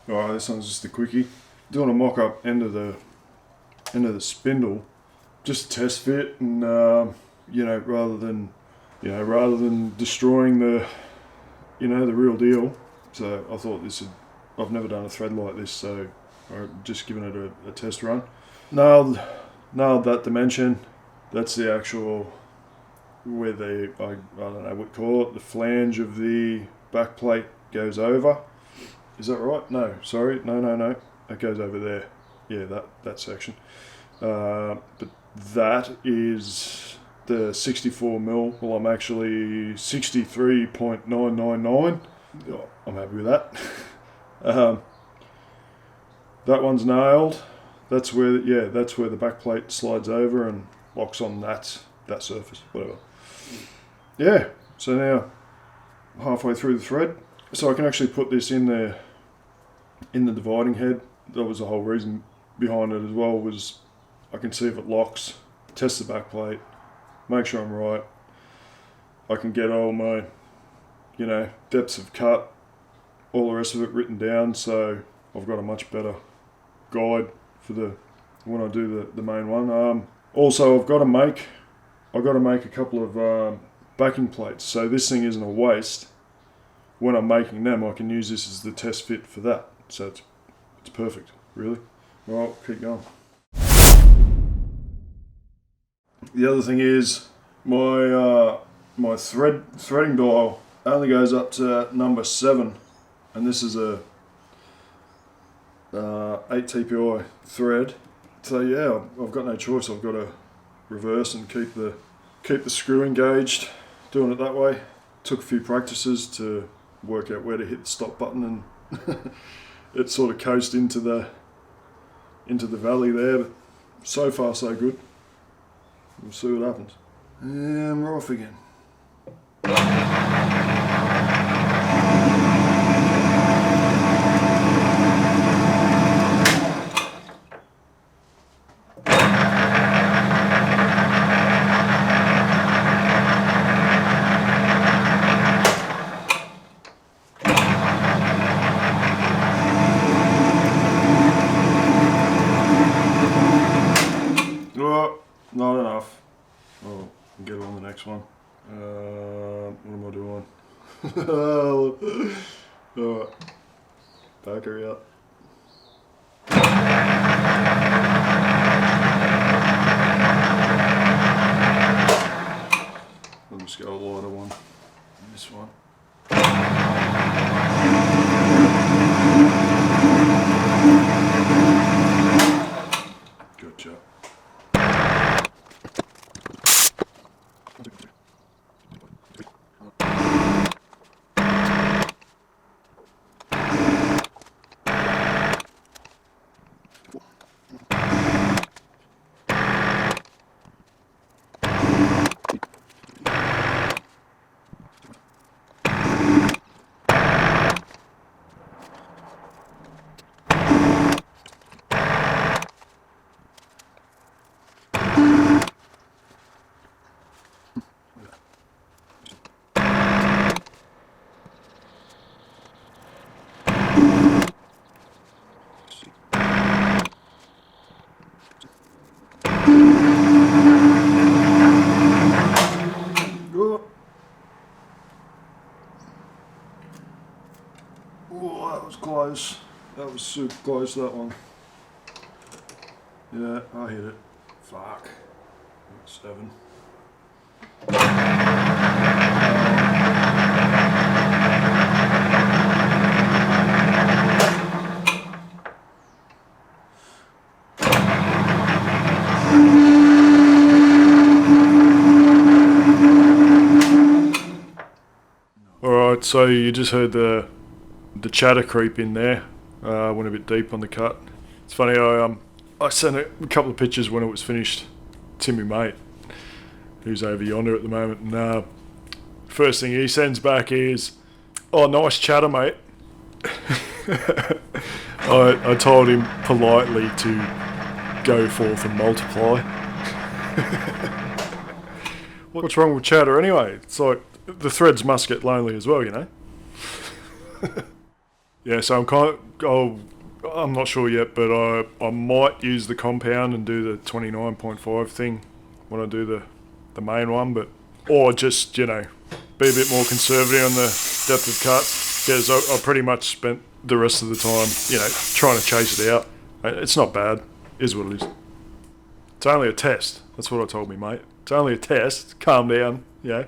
Alright, this one's just a quickie. Doing a mock-up end of the spindle, just test fit, and rather than destroying the real deal. So I thought I've never done a thread like this, so I'm just giving it a test run. Nailed that dimension. That's the actual where I don't know what to call it. The flange of the back plate goes over. Is that right? No, sorry, no. It goes over there. Yeah, that section. But that is the 64mm. Well, I'm actually 63.999. Oh, I'm happy with that. That one's nailed. That's where the back plate slides over and locks on that surface, whatever. Yeah, so now halfway through the thread. So I can actually put this in the dividing head. That was the whole reason behind it as well, was I can see if it locks, test the back plate, make sure I'm right. I can get all my, depths of cut, all the rest of it written down, so I've got a much better guide for when I do the main one. Also, I've got to make a couple of backing plates, so this thing isn't a waste. When I'm making them, I can use this as the test fit for that. So it's perfect, really. Well, keep going. The other thing is my threading dial only goes up to number 7, and this is a 8 TPI thread. So yeah, I've got no choice. I've got to reverse and keep the screw engaged. Doing it that way. Took a few practices to work out where to hit the stop button, and it sort of coasted into the valley there. But so far so good. We'll see what happens. And we're off again. Not enough. Oh, I'll get on the next one. What am I doing? Alright. Back her up. I'll just go a lighter one. This one. Good job. Oh, that was close. That was super close, that one. Yeah, I hit it. Fuck. 7. Alright, so you just heard the chatter creep in there. Went a bit deep on the cut. It's funny, I sent a couple of pictures when it was finished to my mate, who's over yonder at the moment, and first thing he sends back is, "Oh, nice chatter, mate." I told him politely to go forth and multiply. What's wrong with chatter anyway? It's like, the threads must get lonely as well, Yeah, so I'm not sure yet, but I might use the compound and do the 29.5 thing when I do the main one, or just, you know, be a bit more conservative on the depth of cut, because I pretty much spent the rest of the time, you know, trying to chase it out. It's not bad, is what it is. It's only a test. That's what I told me, mate. It's only a test. Calm down, yeah.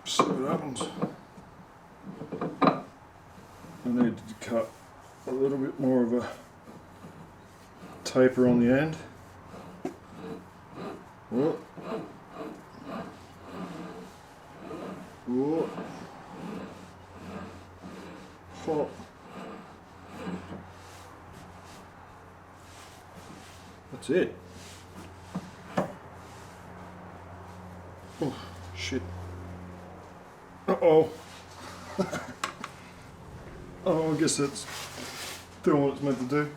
See what happens. I need to cut a little bit more of a taper on the end. Whoa. Whoa. Hot. That's it. Oh, shit. Uh-oh. Oh, I guess that's doing what it's meant to do.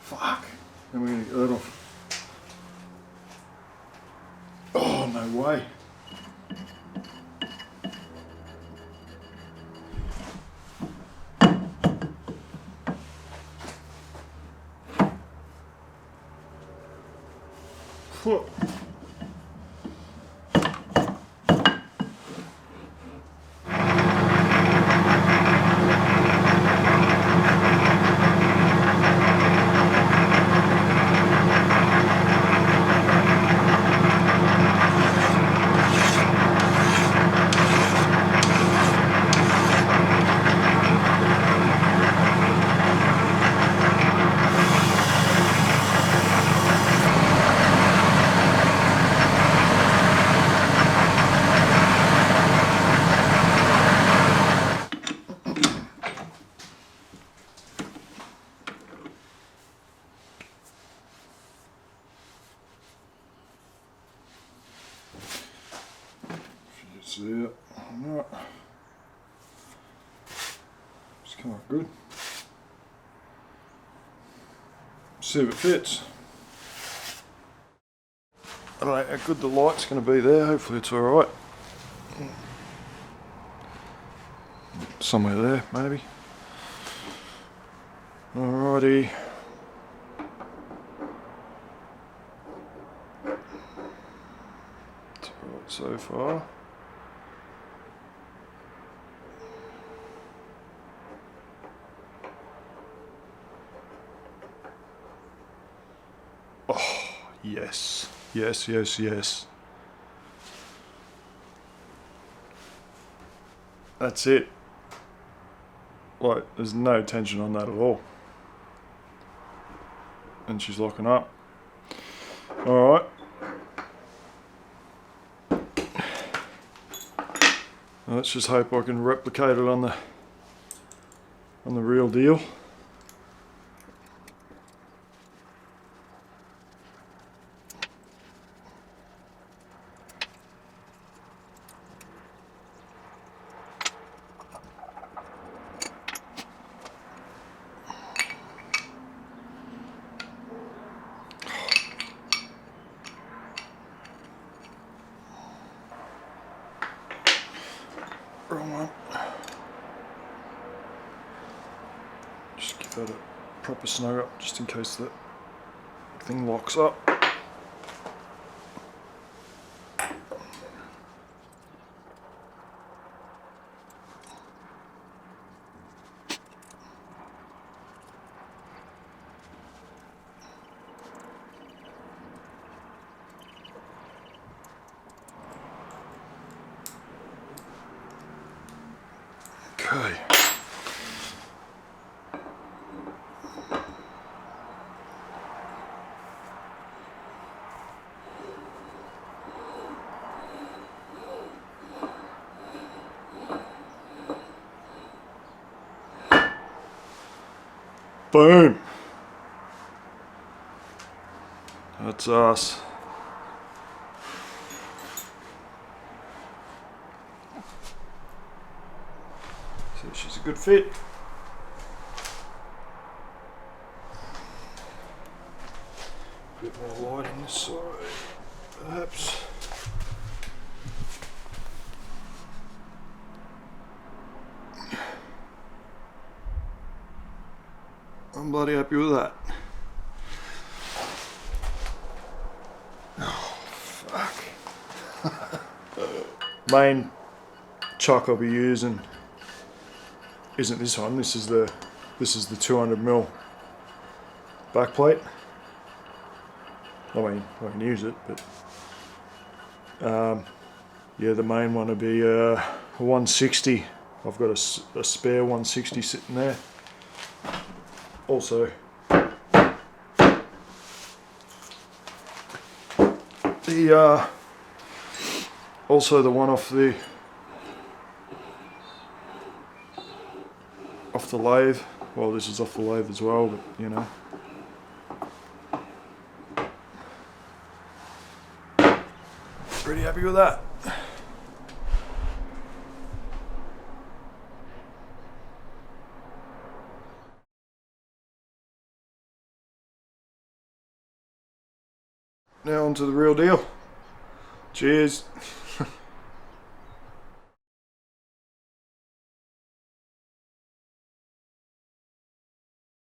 Fuck. And we're going to get that off. Oh, no way. Whoa. See it. Alright. It's come out good. See if it fits. I don't know how good the light's going to be there. Hopefully it's alright. Somewhere there, maybe. Alrighty. It's alright so far. Oh, yes. Yes, yes, yes. That's it. Like, there's no tension on that at all. And she's locking up. Alright. Let's just hope I can replicate it on the real deal. Wrong one. keep a snug up just in case the thing locks up. Okay. Boom. That's us. So she's a good fit. A bit more light on this side, perhaps. I'm bloody happy with that. Oh, fuck. Main chuck I'll be using isn't this one. This is the 200mm backplate. I mean, I can use it, but yeah, the main one will be a 160. I've got a spare 160 sitting there. Also, the one off the lathe. Well, this is off the lathe as well, but you know. Pretty happy with that. Now on to the real deal. Cheers.